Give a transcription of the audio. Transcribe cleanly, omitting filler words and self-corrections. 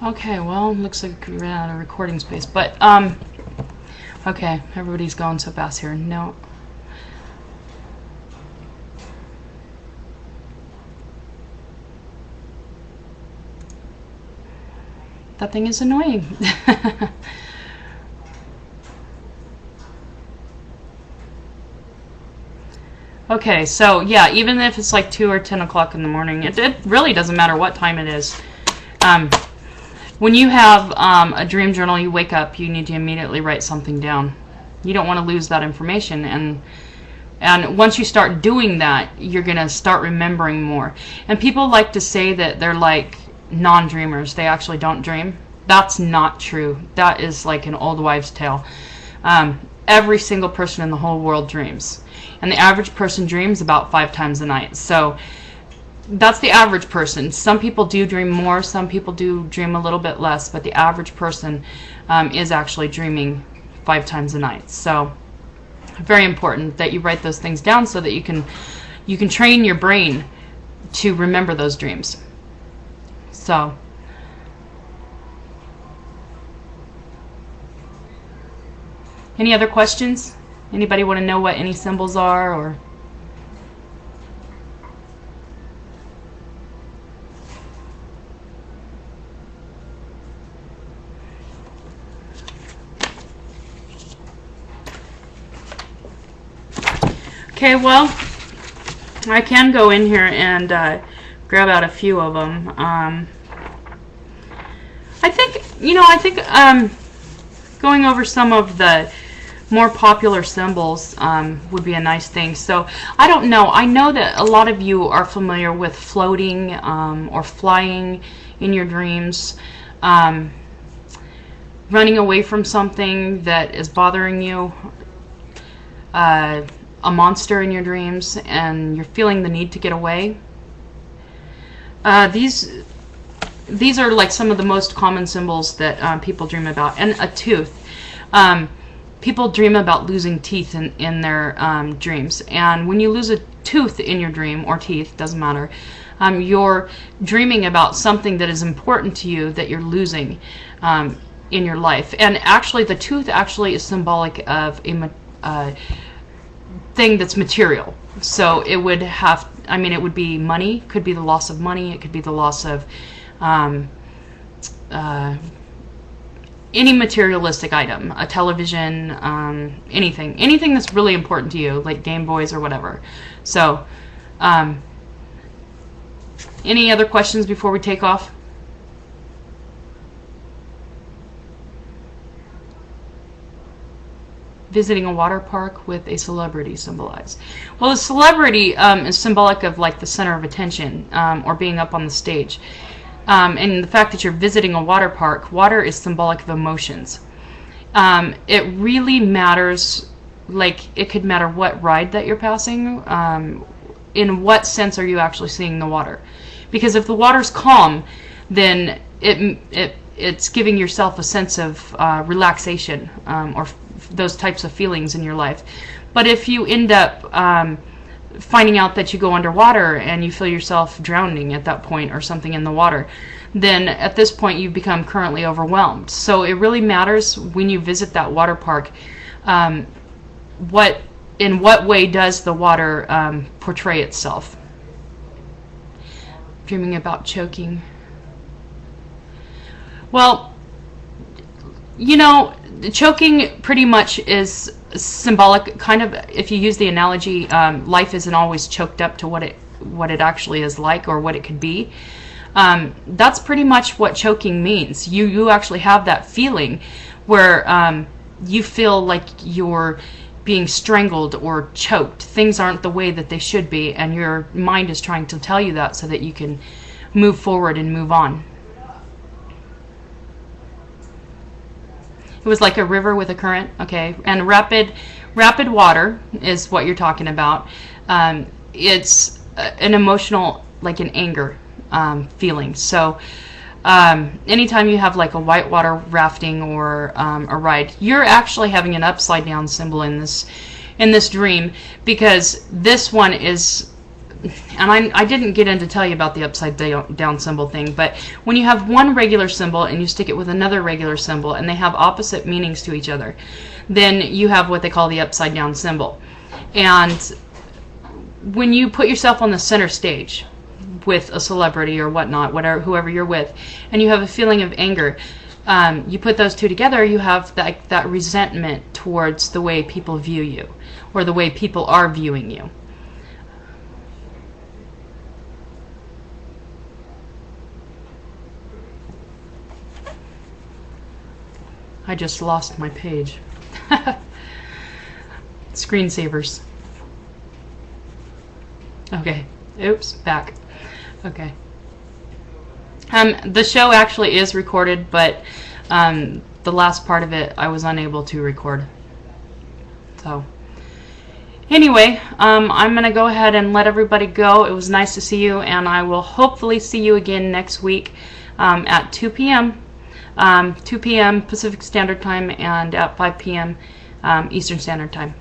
Okay, well, looks like we ran out of recording space, but, okay, everybody's going so fast here. No. That thing is annoying. Okay, so yeah, even if it's like 2 or 10 o'clock in the morning, it really doesn't matter what time it is. When you have a dream journal, you wake up, you need to immediately write something down. You don't want to lose that information, and once you start doing that, you're going to start remembering more. And people like to say that they're like non-dreamers. They actually don't dream. That's not true. That is like an old wives' tale. Every single person in the whole world dreams. And the average person dreams about 5 times a night. So that's the average person. Some people do dream more, some people do dream a little bit less, but the average person is actually dreaming 5 times a night. So very important that you write those things down so that you can train your brain to remember those dreams. So any other questions? Anybody want to know what any symbols are, or? Okay, well, I can go in here and grab out a few of them. I think going over some of the more popular symbols would be a nice thing. So I don't know. I know that a lot of you are familiar with floating or flying in your dreams, running away from something that is bothering you, a monster in your dreams, and you're feeling the need to get away. These are like some of the most common symbols that people dream about. And a tooth. People dream about losing teeth in their dreams. And when you lose a tooth in your dream, or teeth, doesn't matter, you're dreaming about something that is important to you that you're losing in your life. And actually, the tooth actually is symbolic of a thing that's material. So it would have, it would be money, could be the loss of money, it could be the loss of any materialistic item, a television, anything that's really important to you, like Game Boys or whatever. So, any other questions before we take off? Visiting a water park with a celebrity symbolized. Well, a celebrity is symbolic of like the center of attention, or being up on the stage. And the fact that you're visiting a water park, water is symbolic of emotions. It really matters, like it could matter what ride that you're passing, in what sense are you actually seeing the water. Because if the water's calm, then it's giving yourself a sense of relaxation, or those types of feelings in your life. But if you end up finding out that you go underwater and you feel yourself drowning at that point or something in the water, then at this point you become currently overwhelmed. So it really matters when you visit that water park, in what way does the water portray itself. Dreaming about choking. Well, choking pretty much is symbolic, kind of, if you use the analogy, life isn't always choked up to what it actually is like, or what it could be. That's pretty much what choking means. You actually have that feeling where you feel like you're being strangled or choked. Things aren't the way that they should be, and your mind is trying to tell you that so that you can move forward and move on. It was like a river with a current. Okay, and rapid water is what you're talking about. It's an emotional, like an anger feeling. So anytime you have like a whitewater rafting or a ride, you're actually having an upside down symbol in this. in this dream, because this one is, and I didn't get in to tell you about the upside down symbol thing, but when you have one regular symbol and you stick it with another regular symbol and they have opposite meanings to each other, then you have what they call the upside down symbol. And when you put yourself on the center stage with a celebrity or whatnot, whoever you're with, and you have a feeling of anger, you put those two together, you have that resentment towards the way people view you, or the way people are viewing you. I just lost my page. Screensavers. Okay. Oops, back. Okay. The show actually is recorded, but the last part of it I was unable to record. So anyway, I'm going to go ahead and let everybody go. It was nice to see you, and I will hopefully see you again next week at 2 p.m. 2 p.m. Pacific Standard Time and at 5 p.m. Eastern Standard Time.